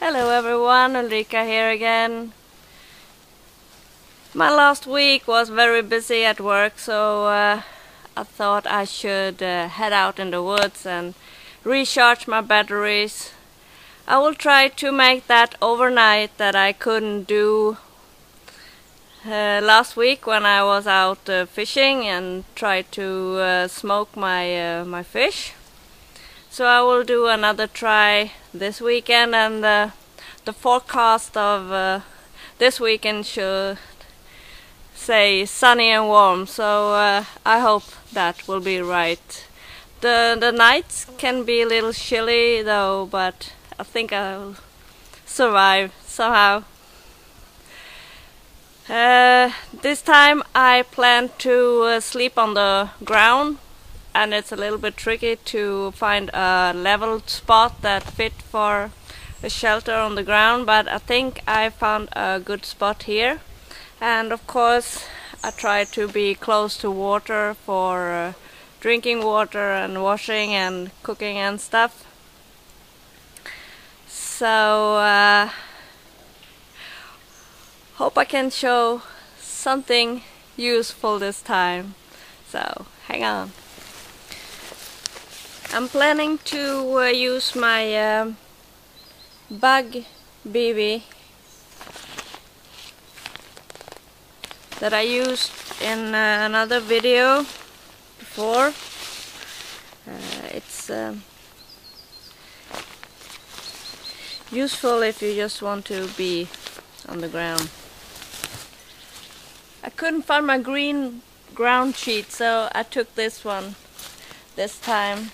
Hello everyone, Ulrika here again. My last week was very busy at work, so I thought I should head out in the woods and recharge my batteries. I will try to make that overnight that I couldn't do last week when I was out fishing and tried to smoke my fish. So I will do another try this weekend, and the forecast of this weekend should say sunny and warm, so I hope that will be right. The nights can be a little chilly though, but I think I'll survive somehow. This time I plan to sleep on the ground, and it's a little bit tricky to find a level spot that fit for a shelter on the ground, but I think I found a good spot here. And of course I try to be close to water for drinking water and washing and cooking and stuff. So hope I can show something useful this time, so hang on. I'm planning to use my bug bivy that I used in another video before. It's useful if you just want to be on the ground. I couldn't find my green ground sheet, so I took this one this time.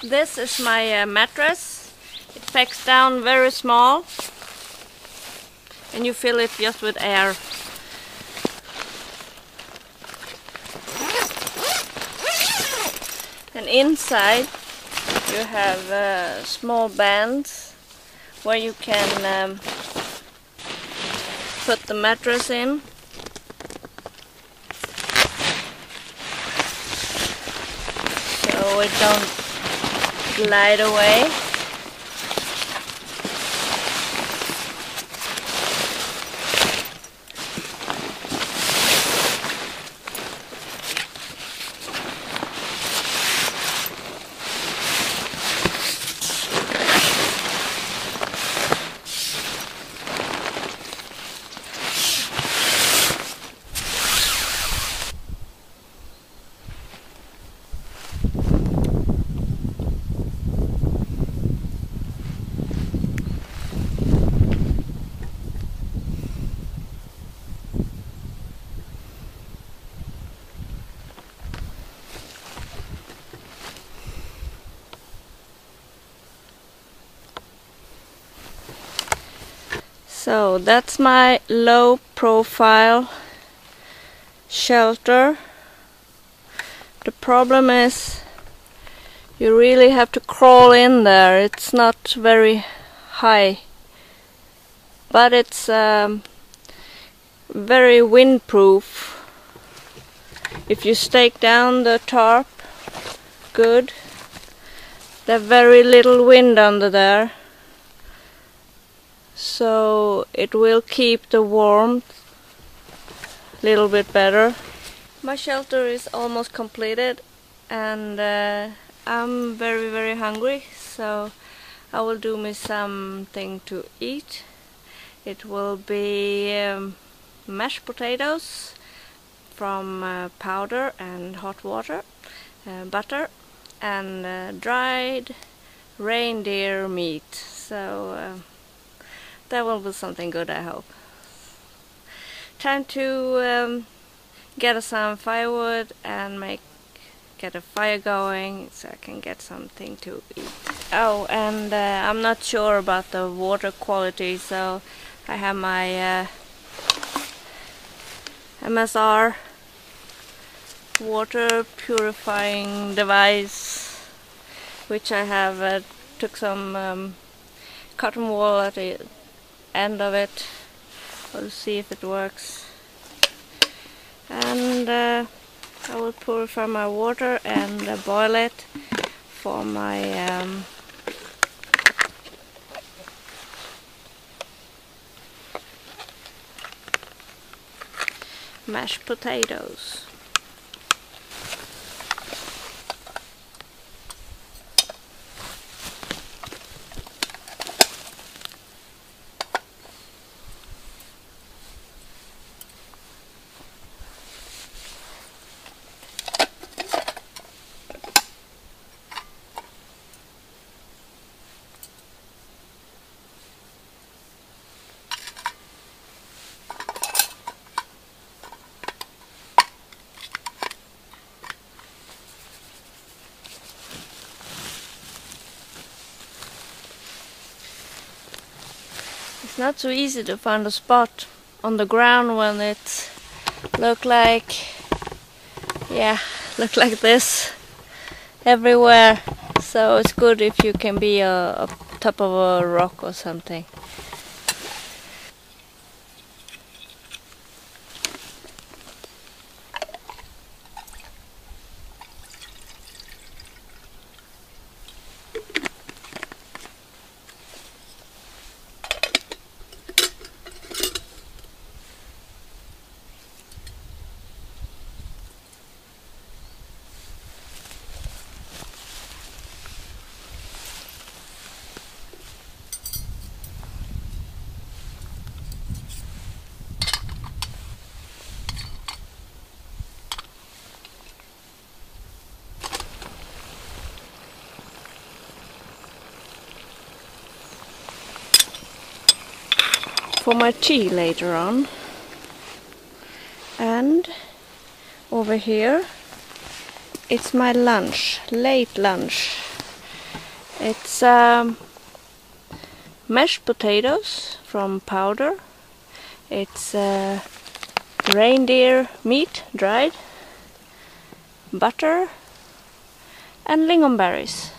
This is my mattress. It packs down very small, and you fill it just with air. And inside you have small bands where you can put the mattress in. So it don't glide away. So that's my low profile shelter. The problem is you really have to crawl in there. It's not very high, but it's very windproof. if you stake down the tarp good, there's very little wind under there, so it will keep the warmth a little bit better. My shelter is almost completed, and I'm very hungry, so I will do me something to eat. It will be mashed potatoes from powder and hot water, butter, and dried reindeer meat. So that will be something good, I hope. Time to get some firewood and get a fire going so I can get something to eat. Oh, and I'm not sure about the water quality, so I have my MSR water purifying device, which I have took some cotton wool at the end of it. We'll see if it works. And I will purify my water and boil it for my mashed potatoes. It's not so easy to find a spot on the ground when it look like this everywhere. So it's good if you can be up top of a rock or something. For my tea later on. And over here it's my lunch, late lunch. It's mashed potatoes from powder. It's reindeer meat, dried, butter, and lingonberries.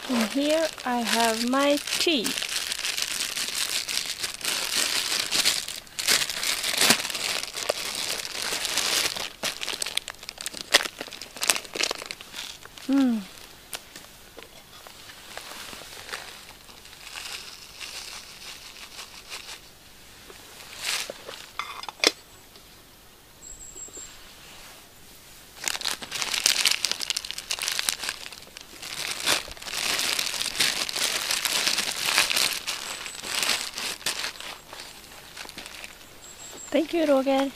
And here I have my tea. Thank you, Roger.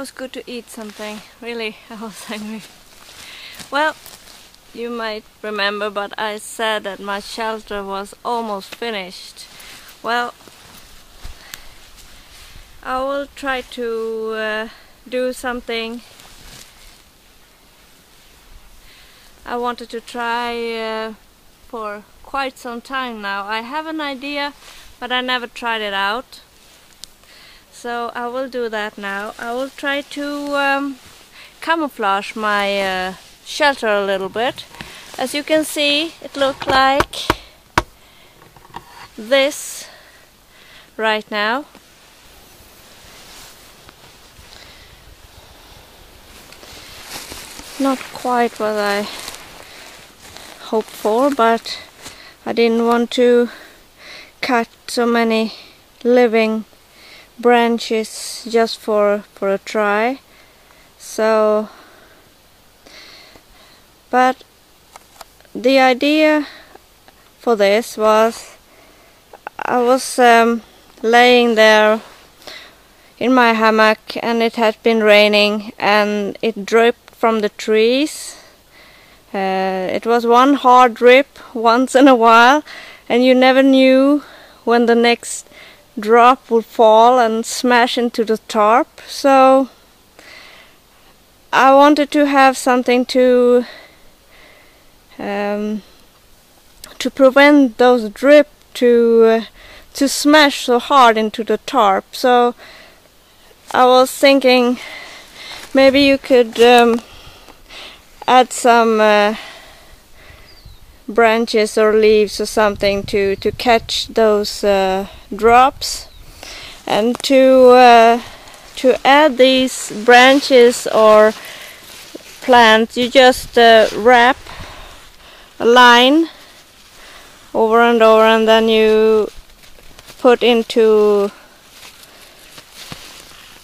was good to eat something. Really, I was hungry. Well, you might remember, but I said that my shelter was almost finished. Well, I will try to do something I wanted to try for quite some time now. I have an idea, but I never tried it out. So I will do that now. I will try to camouflage my shelter a little bit. As you can see, it looks like this right now. Not quite what I hoped for, but I didn't want to cut so many living branches just for a try. So, but the idea for this was, I was laying there in my hammock and it had been raining and it dripped from the trees. It was one hard drip once in a while, and you never knew when the next drop would fall and smash into the tarp. So I wanted to have something to prevent those drip to smash so hard into the tarp. So I was thinking maybe you could add some branches or leaves or something to catch those drops, and to add these branches or plants, you just wrap a line over and over, and then you put into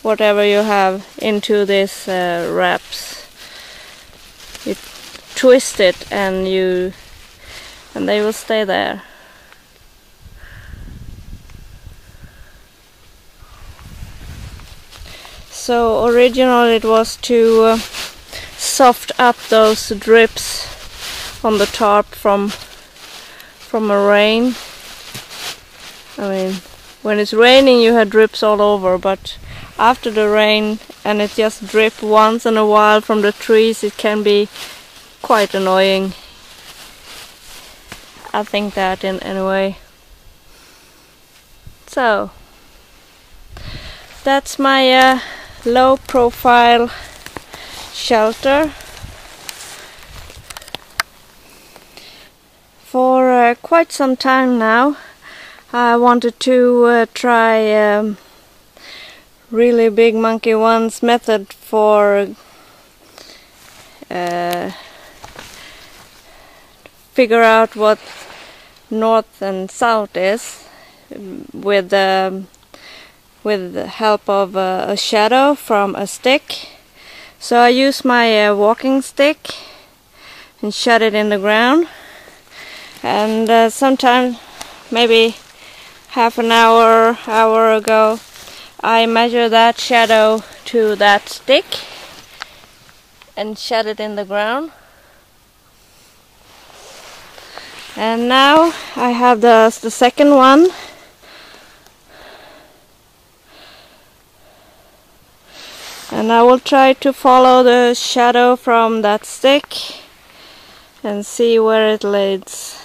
whatever you have into this wraps. You twist it and they will stay there. So originally it was to soft up those drips on the tarp from a rain. I mean, when it's raining you have drips all over, but after the rain and it just drips once in a while from the trees, it can be quite annoying. I think that in any way. So that's my low profile shelter. For quite some time now I wanted to try really big monkey ones method for figure out what north and south is with the help of a shadow from a stick. So I use my walking stick and shut it in the ground, and sometime maybe half an hour ago I measure that shadow to that stick and shut it in the ground. And now I have the second one. And I will try to follow the shadow from that stick and see where it leads.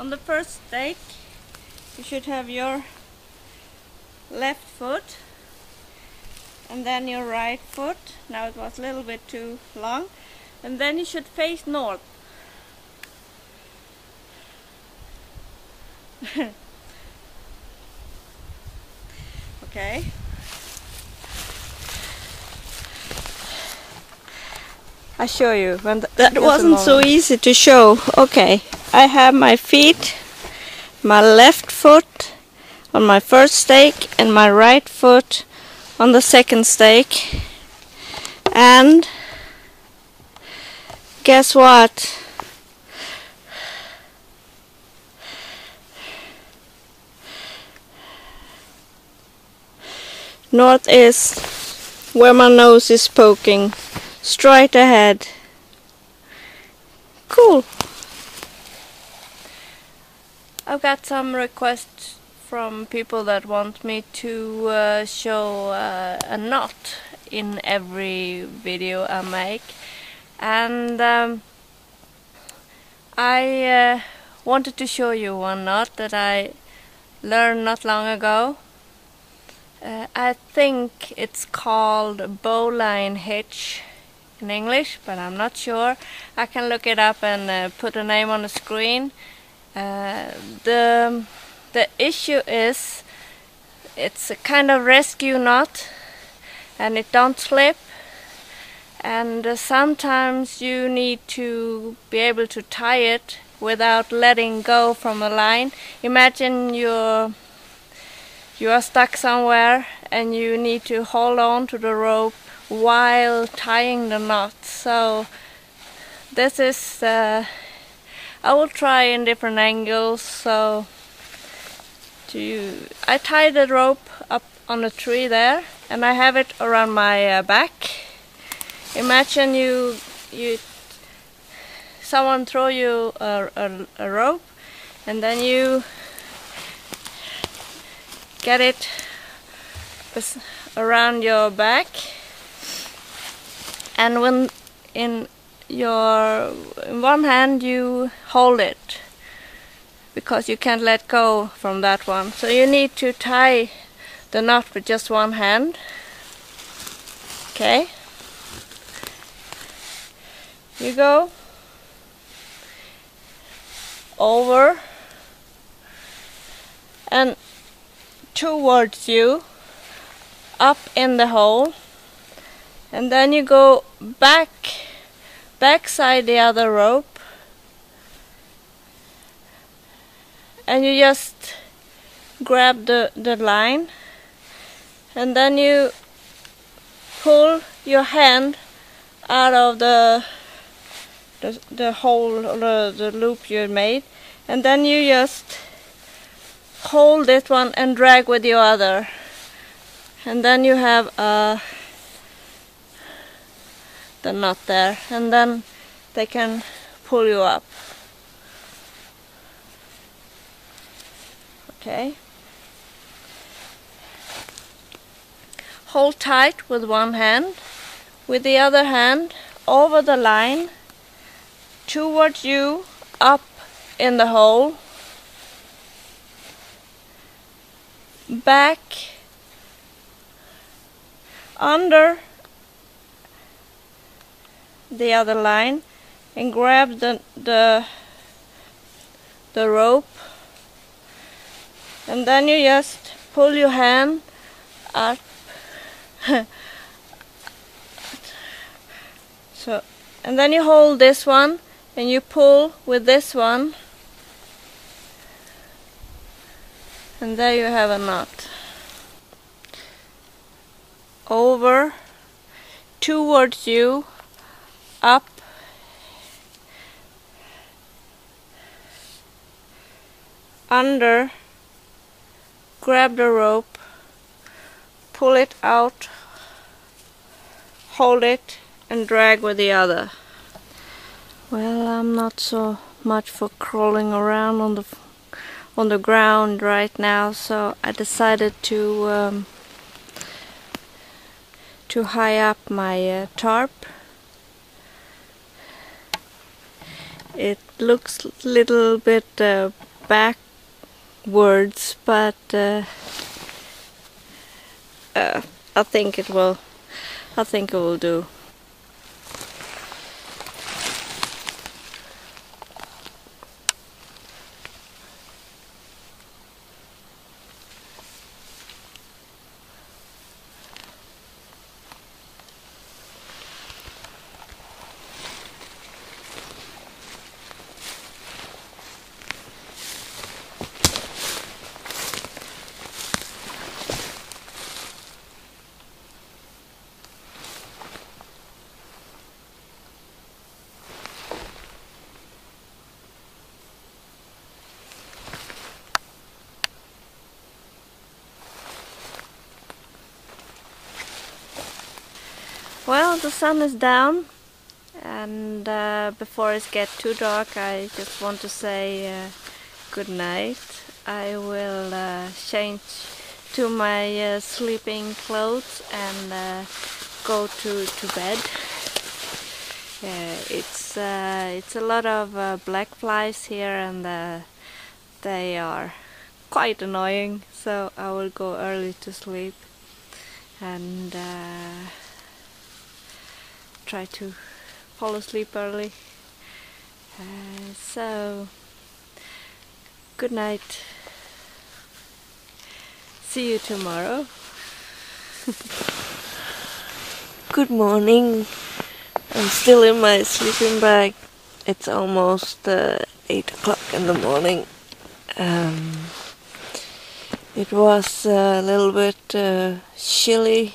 On the first stake, you should have your left foot and then your right foot. Now it was a little bit too long. And then you should face north. Okay. I show you. When that wasn't so easy to show. Okay, I have my feet, my left foot on my first stake and my right foot on the second stake. And guess what? North is where my nose is poking, straight ahead. Cool. I've got some requests from people that want me to show a knot in every video I make, and I wanted to show you one knot that I learned not long ago. I think it's called Bowline hitch in English, but I'm not sure. I can look it up and put a name on the screen. The issue is it's a kind of rescue knot and it don't slip, and sometimes you need to be able to tie it without letting go from a line. Imagine you are stuck somewhere and you need to hold on to the rope while tying the knot. So this is I will try in different angles. So I tie the rope up on a tree there and I have it around my back. Imagine someone throw you a rope and then you get it around your back, and when in one hand you hold it because you can't let go from that one, so you need to tie the knot with just one hand. Okay, you go over and towards you, up in the hole, and then you go backside the other rope, and you just grab the line, and then you pull your hand out of the hole, the loop you made, and then you just hold this one and drag with your other, and then you have the knot there, and then they can pull you up. Okay, hold tight with one hand, with the other hand over the line towards you, up in the hole, back under the other line, and grab the rope, and then you just pull your hand up. So, and then you hold this one and you pull with this one, and there you have a knot. Over, towards you, up, under, grab the rope, pull it out, hold it, and drag with the other. Well, I'm not so much for crawling around on the ground right now, so I decided to high up my tarp. It looks a little bit backwards, but I think it will do. Well, the sun is down, and before it gets too dark, I just want to say good night. I will change to my sleeping clothes and go to bed. It's a lot of black flies here, and they are quite annoying, so I will go early to sleep and try to fall asleep early. So good night. See you tomorrow. Good morning. I'm still in my sleeping bag. It's almost 8 o'clock in the morning. It was a little bit chilly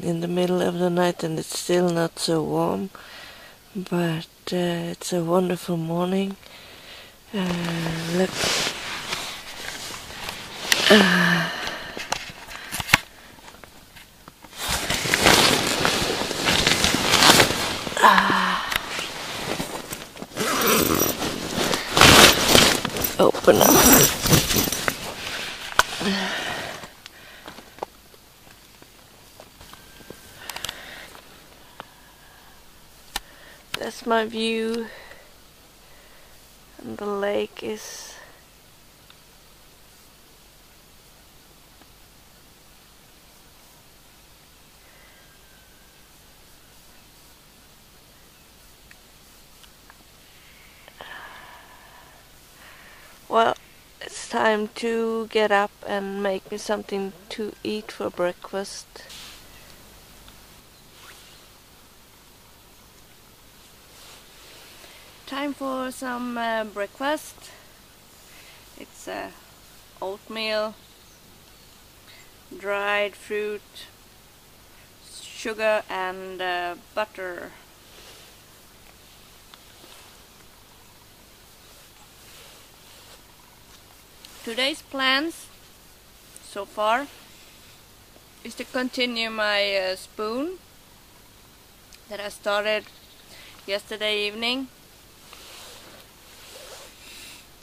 in the middle of the night, and it's still not so warm, but it's a wonderful morning. Look. Open up. That's my view, and the lake is well, it's time to get up and make me something to eat for breakfast. Time for some breakfast. It's oatmeal, dried fruit, sugar and butter. Today's plans so far is to continue my spoon that I started yesterday evening.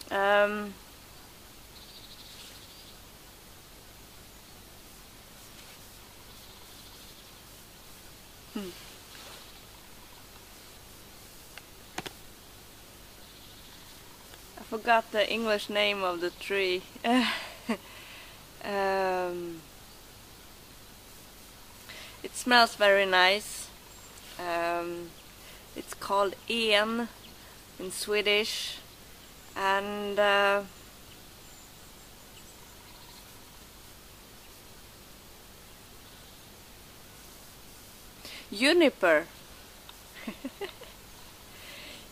I forgot the English name of the tree. It smells very nice. It's called en in Swedish, and juniper.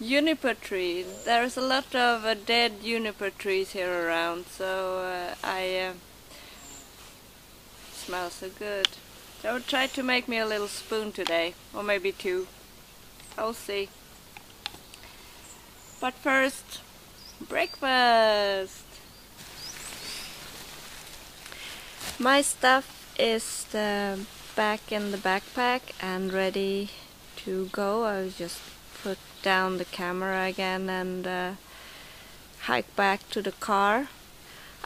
Juniper tree. There's a lot of dead juniper trees here around, so smells so good. So I will try to make me a little spoon today, or maybe two. I'll see. But first, breakfast. My stuff is back in the backpack and ready to go. I'll just put down the camera again and hike back to the car.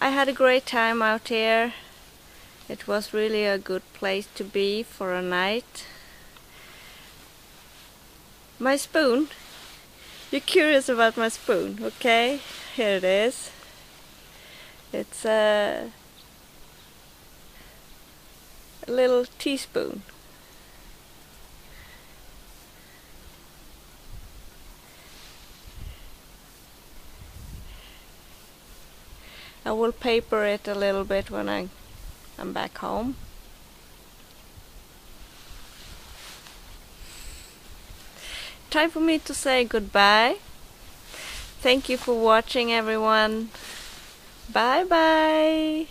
I had a great time out here. It was really a good place to be for a night. My spoon You're curious about my spoon, okay? Here it is. It's a little teaspoon. I will paper it a little bit when I'm back home. Time for me to say goodbye. Thank you for watching, everyone. Bye bye.